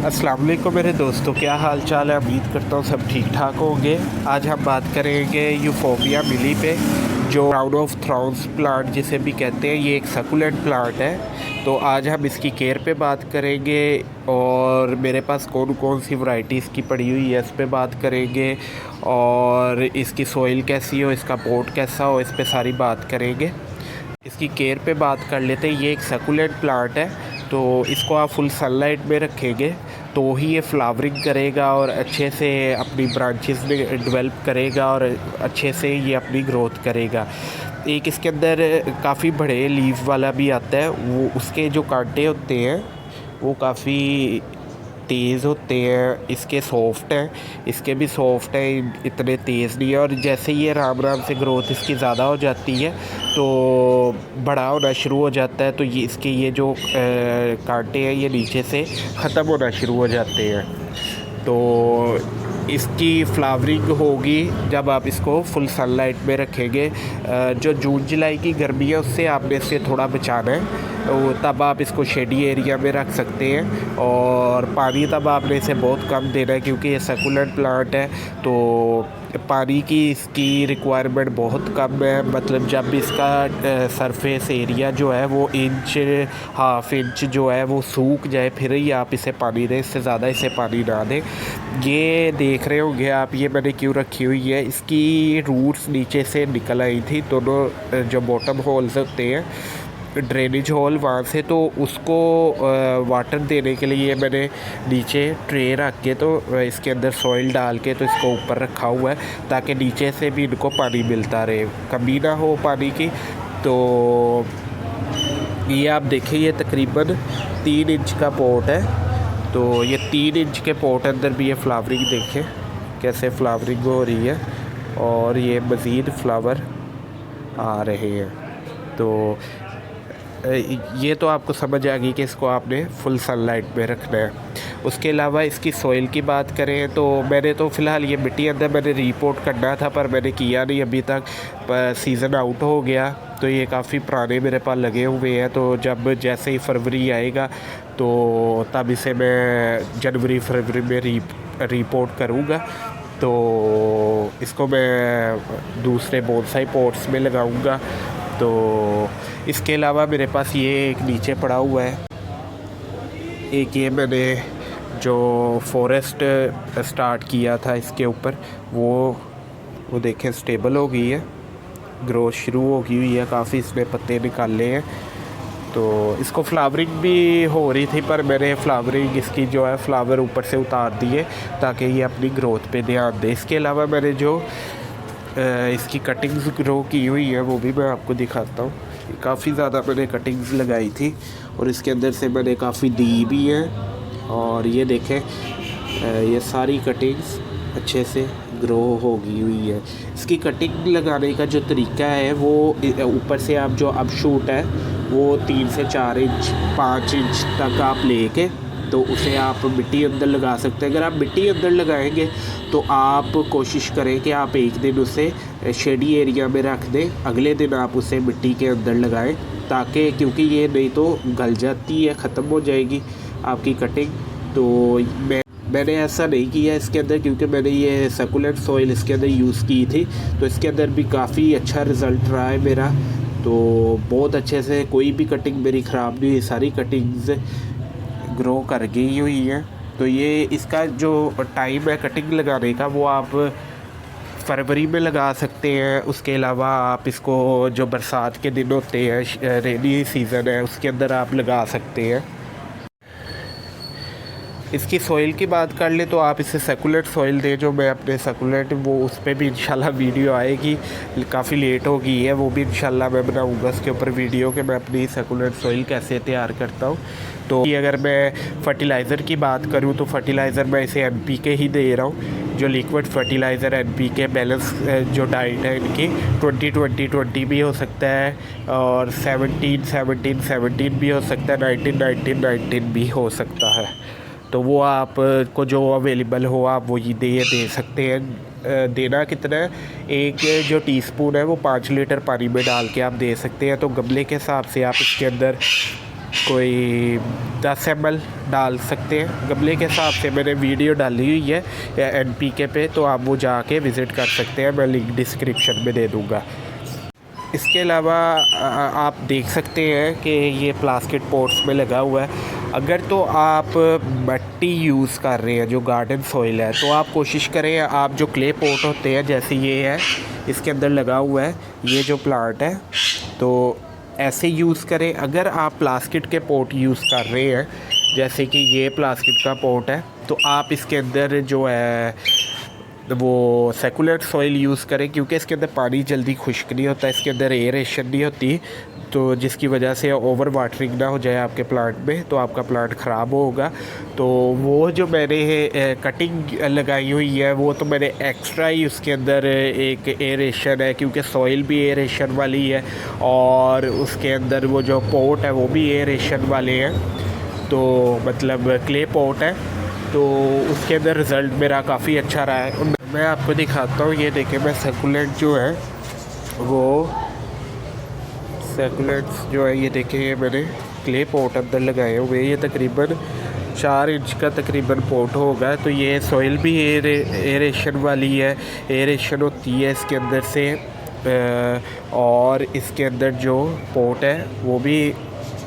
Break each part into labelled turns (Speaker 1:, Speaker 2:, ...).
Speaker 1: अस्सलाम वालेकुम मेरे दोस्तों, क्या हाल चाल है। उम्मीद करता हूँ सब ठीक ठाक होंगे। आज हम बात करेंगे यूफोबिया मिली पे, जो क्राउन ऑफ थॉर्न्स प्लांट जिसे भी कहते हैं। ये एक सकुलेंट प्लांट है। तो आज हम इसकी केयर पे बात करेंगे और मेरे पास कौन कौन सी वैरायटीज़ की पड़ी हुई है इस पे बात करेंगे, और इसकी सॉइल कैसी हो, इसका पोट कैसा हो, इस पे सारी बात करेंगे। इसकी केयर पे बात कर लेते हैं। ये एक सकुलेंट प्लांट है, तो इसको आप फुल सनलाइट में रखेंगे तो ही ये फ्लावरिंग करेगा और अच्छे से अपनी ब्रांचेस में डेवलप करेगा और अच्छे से ये अपनी ग्रोथ करेगा। एक इसके अंदर काफ़ी बड़े लीफ वाला भी आता है, वो उसके जो कांटे होते हैं वो काफ़ी तेज़ होते हैं। इसके सॉफ्ट हैं, इसके भी सॉफ्ट हैं, इतने तेज़ नहीं है। और जैसे ये राम राम से ग्रोथ इसकी ज़्यादा हो जाती है तो बड़ा होना शुरू हो जाता है, तो ये इसके ये जो कांटे हैं ये नीचे से ख़त्म होना शुरू हो जाते हैं। तो इसकी फ्लावरिंग होगी जब आप इसको फुल सनलाइट में रखेंगे। जो जून जुलाई की गर्मी है उससे आपने इससे थोड़ा बचाना है, तो तब आप इसको शेडी एरिया में रख सकते हैं। और पानी तब आपने इसे बहुत कम देना है, क्योंकि ये सकुलेंट प्लांट है तो पानी की इसकी रिक्वायरमेंट बहुत कम है। मतलब जब इसका सरफेस एरिया जो है वो हाफ इंच जो है वो सूख जाए फिर ही आप इसे पानी दें, इससे ज़्यादा इसे पानी ना दें। ये देख रहे होंगे आप, ये मैंने क्यों रखी हुई है। इसकी रूट्स नीचे से निकल आई थी, दोनों जो बॉटम होल्स होते हैं ड्रेनेज होल वहाँ से, तो उसको वाटर देने के लिए मैंने नीचे ट्रे रख के तो इसके अंदर सॉइल डाल के तो इसको ऊपर रखा हुआ है, ताकि नीचे से भी इनको पानी मिलता रहे, कमी ना हो पानी की। तो ये आप देखिए, ये तकरीबन 3 इंच का पोट है। तो ये 3 इंच के पोट अंदर भी ये फ्लावरिंग देखें कैसे फ्लावरिंग हो रही है, और ये मज़ीद फ्लावर आ रहे हैं। तो ये तो आपको समझ आ गई कि इसको आपने फुल सनलाइट में रखना है। उसके अलावा इसकी सॉइल की बात करें तो मैंने तो फ़िलहाल ये मिट्टी अंदर मैंने रिपोर्ट करना था, पर मैंने किया नहीं अभी तक। सीज़न आउट हो गया तो ये काफ़ी पुराने मेरे पास लगे हुए हैं। तो जब जैसे ही फरवरी आएगा तो तब इसे मैं जनवरी फरवरी में रिपोर्ट करूँगा। तो इसको मैं दूसरे बोनसाई पॉट्स में लगाऊँगा। तो इसके अलावा मेरे पास ये एक नीचे पड़ा हुआ है, एक ये मैंने जो फॉरेस्ट स्टार्ट किया था इसके ऊपर, वो देखें स्टेबल हो गई है, ग्रोथ शुरू हो गई हुई है, काफ़ी इसने पत्ते निकाले हैं। तो इसको फ्लावरिंग भी हो रही थी, पर मैंने फ्लावरिंग इसकी जो है फ्लावर ऊपर से उतार दिए ताकि ये अपनी ग्रोथ पे ध्यान दे। इसके अलावा मैंने जो इसकी कटिंग्स ग्रो की हुई है वो भी मैं आपको दिखाता हूँ। काफ़ी ज़्यादा मैंने कटिंग्स लगाई थी और इसके अंदर से मैंने काफ़ी दी भी हैं। और ये देखें, ये सारी कटिंग्स अच्छे से ग्रो हो गई हुई है। इसकी कटिंग लगाने का जो तरीका है वो ऊपर से आप जो अब शूट है वो 3 से 4 इंच 5 इंच तक आप लेके तो उसे आप मिट्टी अंदर लगा सकते हैं। अगर आप मिट्टी अंदर लगाएंगे तो आप कोशिश करें कि आप एक दिन उसे शेडी एरिया में रख दें, अगले दिन आप उसे मिट्टी के अंदर लगाएं, ताकि क्योंकि ये नहीं तो गल जाती है, ख़त्म हो जाएगी आपकी कटिंग। तो मैंने ऐसा नहीं किया इसके अंदर, क्योंकि मैंने ये सकुलेंट सॉइल इसके अंदर यूज़ की थी, तो इसके अंदर भी काफ़ी अच्छा रिज़ल्ट रहा है मेरा। तो बहुत अच्छे से कोई भी कटिंग मेरी ख़राब नहीं हुई, सारी कटिंग्स ग्रो कर गई हुई है। तो ये इसका जो टाइम है कटिंग लगाने का वो आप फरवरी में लगा सकते हैं। उसके अलावा आप इसको जो बरसात के दिन होते हैं, रेनी सीज़न है, उसके अंदर आप लगा सकते हैं। इसकी सॉइल की बात कर ले तो आप इसे सकुलेंट सॉइल दें, जो मैं अपने सकुलेंट वो उस पर भी इंशाल्लाह वीडियो आएगी, काफ़ी लेट हो गई है, वो भी इंशाल्लाह मैं बनाऊंगा उसके ऊपर वीडियो कि मैं अपनी सकुलेंट सॉइल कैसे तैयार करता हूँ। तो अगर मैं फर्टिलाइज़र की बात करूँ तो फर्टिलाइज़र मैं इसे NPK ही दे रहा हूँ, जो लिक्विड फर्टिलाइज़र NPK बैलेंस जो डाइट है इनकी 20-20-20 भी हो सकता है, और 17-17-17 भी हो सकता है, 19-19-19 भी हो सकता है। तो वो आप को जो अवेलेबल हो आप वो ये दे सकते हैं। देना कितना है, एक जो टीस्पून है वो 5 लीटर पानी में डाल के आप दे सकते हैं। तो गमले के हिसाब से आप इसके अंदर कोई 10 ml डाल सकते हैं। गमले के हिसाब से मैंने वीडियो डाली हुई है NPK पे, तो आप वो जाके विज़िट कर सकते हैं, मैं लिंक डिस्क्रिप्शन में दे दूँगा। इसके अलावा आप देख सकते हैं कि ये प्लास्टिक पॉट्स में लगा हुआ है। अगर तो आप मिट्टी यूज़ कर रहे हैं जो गार्डन सॉइल है, तो आप कोशिश करें आप जो क्ले पॉट होते हैं जैसे ये है, इसके अंदर लगा हुआ है ये जो प्लांट है, तो ऐसे यूज़ करें। अगर आप प्लास्टिक के पॉट यूज़ कर रहे हैं जैसे कि ये प्लास्टिक का पॉट है, तो आप इसके अंदर जो है वो सेकुलेट सॉइल यूज़ करें, क्योंकि इसके अंदर पानी जल्दी खुश्क नहीं होता, इसके अंदर एयरेशन नहीं होती, तो जिसकी वजह से ओवर वाटरिंग ना हो जाए आपके प्लांट में, तो आपका प्लांट ख़राब होगा। तो वो जो मैंने कटिंग लगाई हुई है वो तो मैंने एक्स्ट्रा ही उसके अंदर एक एयरेशन है, क्योंकि सॉइल भी एयरेशन वाली है और उसके अंदर वो जो पॉट है वो भी एयरेशन वाले हैं, तो मतलब क्ले पॉट है, तो उसके अंदर रिज़ल्ट मेरा काफ़ी अच्छा रहा है। मैं आपको दिखाता हूँ, ये देखिए मैं सेकुलेंट जो है वो सेकुलेंट्स जो है ये देखिए मैंने क्ले पॉट अंदर लगाए हुए, ये तकरीबन 4 इंच का तकरीबन पॉट होगा। तो ये सॉइल भी एयरेशन वाली है, एयरेशन होती है इसके अंदर से, और इसके अंदर जो पॉट है वो भी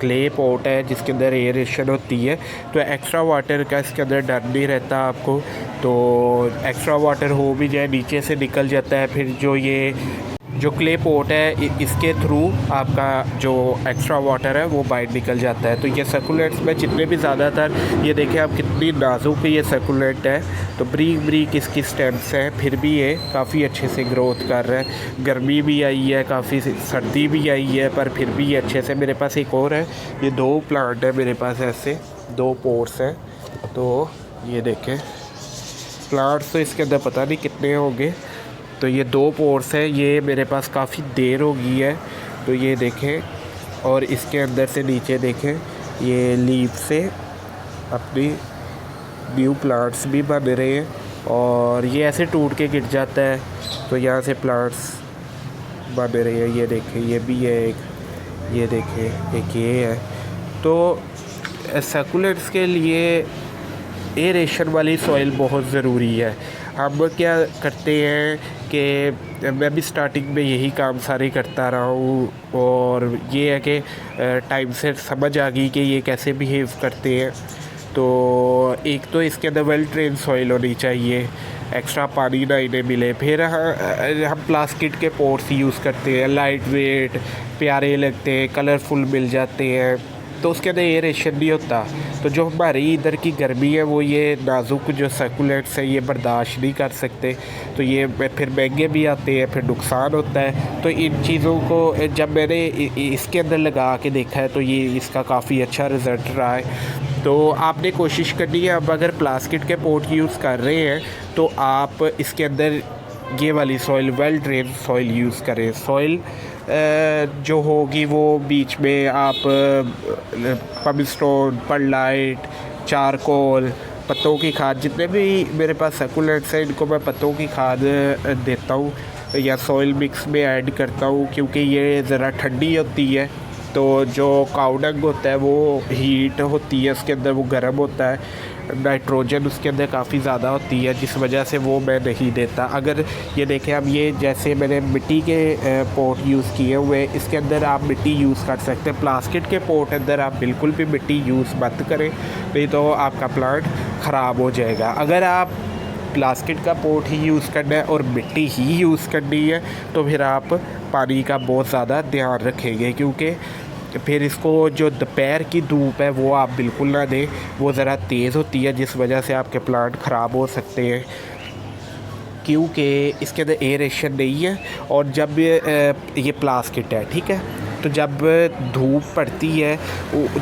Speaker 1: क्ले पॉट है जिसके अंदर एयरेशन होती है, तो एक्स्ट्रा वाटर का इसके अंदर डर नहीं रहता आपको। तो एक्स्ट्रा वाटर हो भी जाए नीचे से निकल जाता है, फिर जो ये जो क्ले पॉट है इसके थ्रू आपका जो एक्स्ट्रा वाटर है वो बाहर निकल जाता है। तो ये सर्कुलेट्स में जितने भी ज़्यादातर ये देखें आप कितनी नाजुक ये सर्कुलेट है, तो ब्रीक ब्रीक इसकी स्टेम्स हैं, फिर भी ये काफ़ी अच्छे से ग्रोथ कर रहा है। गर्मी भी आई है, काफ़ी सर्दी भी आई है, पर फिर भी ये अच्छे से। मेरे पास एक और है, ये 2 प्लांट है मेरे पास, ऐसे 2 पोट्स हैं, तो ये देखें प्लांट्स तो इसके अंदर पता नहीं कितने होंगे। तो ये 2 पोर्स है, ये मेरे पास काफ़ी देर हो गई है, तो ये देखें, और इसके अंदर से नीचे देखें ये लीफ से अपनी न्यू प्लांट्स भी बन रहे हैं, और ये ऐसे टूट के गिर जाता है, तो यहाँ से प्लांट्स बन रहे हैं। ये देखें ये भी है एक, ये देखें एक ये है। तो सर्कुलेट्स के लिए एयरेशन वाली सॉइल बहुत ज़रूरी है। हम क्या करते हैं कि मैं भी स्टार्टिंग में यही काम सारे करता रहा हूँ, और ये है कि टाइम से समझ आ गई कि ये कैसे बिहेव करते हैं। तो एक तो इसके अंदर वेल ट्रेन सॉइल होनी चाहिए, एक्स्ट्रा पानी ना इन्हें मिले। फिर हम प्लास्टिक के पॉट्स यूज़ करते हैं, लाइट वेट प्यारे लगते हैं, कलरफुल मिल जाते हैं, तो उसके अंदर एयरेशन नहीं होता। तो जो हमारी इधर की गर्मी है वो ये नाजुक जो सर्कुलेट्स है ये बर्दाश्त नहीं कर सकते, तो ये फिर महंगे भी आते हैं, फिर नुकसान होता है। तो इन चीज़ों को जब मैंने इसके अंदर लगा के देखा है तो ये इसका काफ़ी अच्छा रिज़ल्ट रहा है। तो आपने कोशिश करनी है, अब अगर प्लास्टिक के पॉट यूज़ कर रहे हैं तो आप इसके अंदर ये वाली soil well drain soil use करें। सॉइल जो होगी वो बीच में आप पमिस्टोन, परलाइट, चारकोल, पत्तों की खाद, जितने भी मेरे पास सर्कुलेट्स हैं इनको मैं पत्तों की खाद देता हूँ या सॉइल मिक्स में ऐड करता हूँ, क्योंकि ये ज़रा ठंडी होती है, तो जो काउडंग होता है वो हीट होती है उसके अंदर, वो गर्म होता है, नाइट्रोजन उसके अंदर काफ़ी ज़्यादा होती है, जिस वजह से वो मैं नहीं देता। अगर ये देखें अब ये जैसे मैंने मिट्टी के पॉट यूज़ किए हुए, इसके अंदर आप मिट्टी यूज़ कर सकते हैं। प्लास्टिक के पॉट अंदर आप बिल्कुल भी मिट्टी यूज़ मत करें, नहीं तो आपका प्लांट ख़राब हो जाएगा। अगर आप प्लास्टिक का पॉट ही यूज़ करना है और मिट्टी ही यूज़ करनी है तो फिर आप पानी का बहुत ज़्यादा ध्यान रखेंगे, क्योंकि फिर इसको जो दोपहर की धूप है वो आप बिल्कुल ना दें, वो ज़रा तेज़ होती है, जिस वजह से आपके प्लांट ख़राब हो सकते हैं, क्योंकि इसके अंदर एयरेशन नहीं है। और जब ये प्लास्टिक है, ठीक है, तो जब धूप पड़ती है,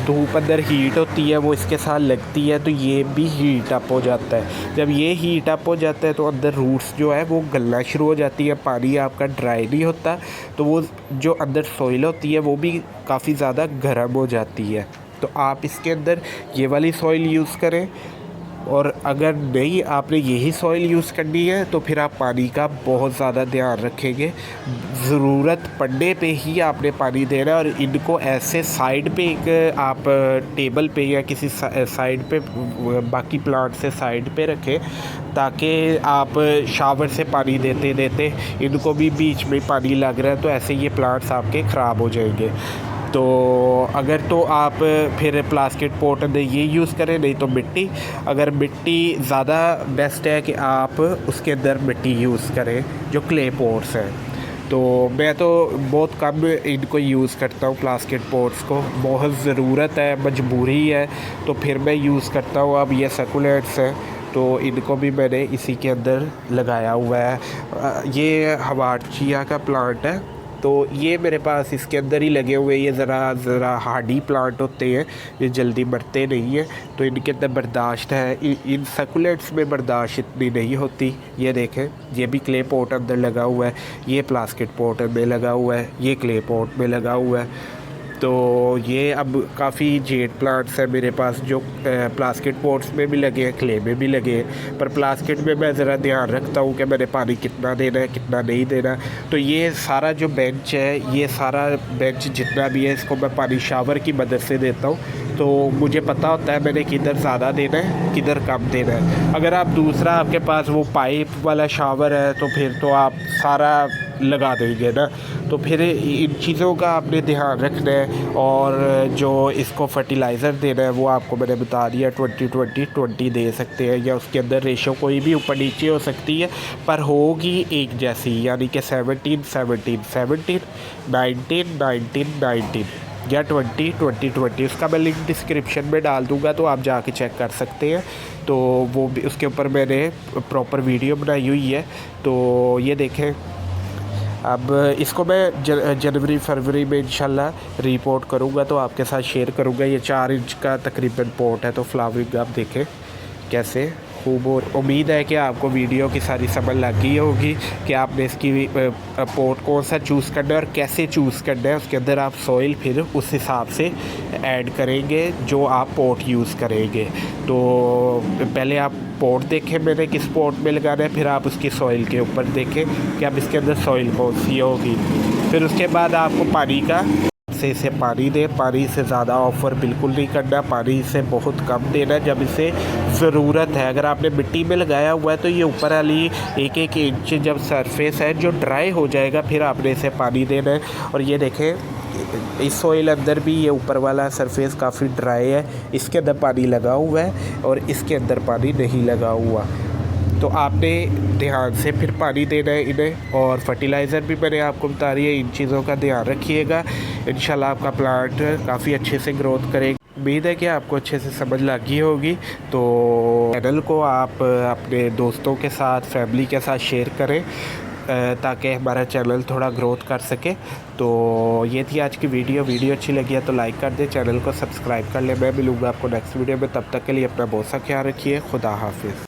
Speaker 1: धूप अंदर हीट होती है वो इसके साथ लगती है, तो ये भी हीट अप हो जाता है। जब ये हीट अप हो जाता है तो अंदर रूट्स जो है वो गलना शुरू हो जाती है, पानी आपका ड्राई नहीं होता, तो वो जो अंदर सॉइल होती है वो भी काफ़ी ज़्यादा गर्म हो जाती है। तो आप इसके अंदर ये वाली सॉइल यूज़ करें, और अगर नहीं आपने यही सॉइल यूज़ करनी है तो फिर आप पानी का बहुत ज़्यादा ध्यान रखेंगे। ज़रूरत पड़ने पे ही आपने पानी देना है और इनको ऐसे साइड पे एक आप टेबल पे या किसी साइड पे बाकी प्लांट से साइड पे रखें, ताकि आप शावर से पानी देते देते इनको भी बीच में पानी लग रहा है तो ऐसे ये प्लांट्स आपके ख़राब हो जाएंगे। तो अगर तो आप फिर प्लास्टिक पॉट में ये यूज़ करें, नहीं तो मिट्टी। अगर मिट्टी ज़्यादा बेस्ट है कि आप उसके अंदर मिट्टी यूज़ करें जो क्ले पॉट्स हैं। तो मैं तो बहुत कम इनको यूज़ करता हूँ प्लास्टिक पॉट्स को, बहुत ज़रूरत है, मजबूरी है तो फिर मैं यूज़ करता हूँ। अब ये सकुलेंट्स हैं तो इनको भी मैंने इसी के अंदर लगाया हुआ है। ये हवार्चिया का प्लांट है तो ये मेरे पास इसके अंदर ही लगे हुए। ये ज़रा हार्डी प्लांट होते हैं, ये जल्दी मरते नहीं हैं तो इनके अंदर बर्दाश्त है। इन सकुलेंट्स में बर्दाश्त इतनी नहीं होती। ये देखें, ये भी क्ले पॉट अंदर लगा हुआ है, ये प्लास्टिक पॉट में लगा हुआ है, ये क्ले पॉट में लगा हुआ है। तो ये अब काफ़ी जेड प्लांट्स हैं मेरे पास जो प्लास्टिक पॉट्स में भी लगे हैं, क्ले में भी लगे हैं। पर प्लास्टिक में मैं ज़रा ध्यान रखता हूँ कि मैंने पानी कितना देना है कितना नहीं देना। तो ये सारा जो बेंच है, ये सारा बेंच जितना भी है, इसको मैं पानी शावर की मदद से देता हूँ। तो मुझे पता होता है मैंने किधर ज़्यादा देना है किधर कम देना है। अगर आप दूसरा आपके पास वो पाइप वाला शावर है तो फिर तो आप सारा लगा देंगे ना। तो फिर इन चीज़ों का आपने ध्यान रखना है। और जो इसको फर्टिलाइज़र देना है वो आपको मैंने बता दिया 20-20-20 दे सकते हैं, या उसके अंदर रेशो कोई भी ऊपर नीचे हो सकती है पर होगी एक जैसी, यानी कि 17-17-17, 19-19-19 या 20-20-20। उसका मैं लिंक डिस्क्रिप्शन में डाल दूँगा तो आप जाके चेक कर सकते हैं। तो वो भी उसके ऊपर मैंने प्रॉपर वीडियो बनाई हुई है। तो ये देखें, अब इसको मैं जनवरी फरवरी में इंशाल्लाह रिपोर्ट करूँगा तो आपके साथ शेयर करूँगा। ये 4 इंच का तकरीबन पॉट है। तो फ्लावरिंग आप देखें कैसे खूब। और उम्मीद है कि आपको वीडियो की सारी समझ लग गई होगी कि आपने इसकी पॉट कौन सा चूज़ करना है और कैसे चूज़ करना है। उसके अंदर आप सॉइल फिर उस हिसाब से ऐड करेंगे जो आप पॉट यूज़ करेंगे। तो पहले आप पॉट देखें मैंने किस पॉट में लगाना है, फिर आप उसकी सॉइल के ऊपर देखें कि आप इसके अंदर सॉइल कौन सी होगी। फिर उसके बाद आपको पानी का से इसे पानी दें। पानी से ज़्यादा ऑफ़र बिल्कुल नहीं करना, पानी से बहुत कम देना जब इसे ज़रूरत है। अगर आपने मिट्टी में लगाया हुआ है तो ये ऊपर वाली 1-1 इंच जब सरफेस है जो ड्राई हो जाएगा फिर आपने इसे पानी देना है। और ये देखें, इस सॉइल अंदर भी ये ऊपर वाला सरफेस काफ़ी ड्राई है, इसके अंदर पानी लगा हुआ है और इसके अंदर पानी नहीं लगा हुआ। तो आपने ध्यान से फिर पानी देना है इन्हें। और फर्टिलाइज़र भी मैंने आपको बता रही है, इन चीज़ों का ध्यान रखिएगा। इंशाल्लाह आपका प्लांट काफ़ी अच्छे से ग्रोथ करेगा। उम्मीद है कि आपको अच्छे से समझ लगी होगी। तो चैनल को आप अपने दोस्तों के साथ, फैमिली के साथ शेयर करें ताकि हमारा चैनल थोड़ा ग्रोथ कर सके। तो ये थी आज की वीडियो अच्छी लगी है तो लाइक कर दें, चैनल को सब्सक्राइब कर लें। मैं मिलूँगा आपको नेक्स्ट वीडियो में, तब तक के लिए अपना बहुत सा ख्याल रखिए। खुदा हाफिज़।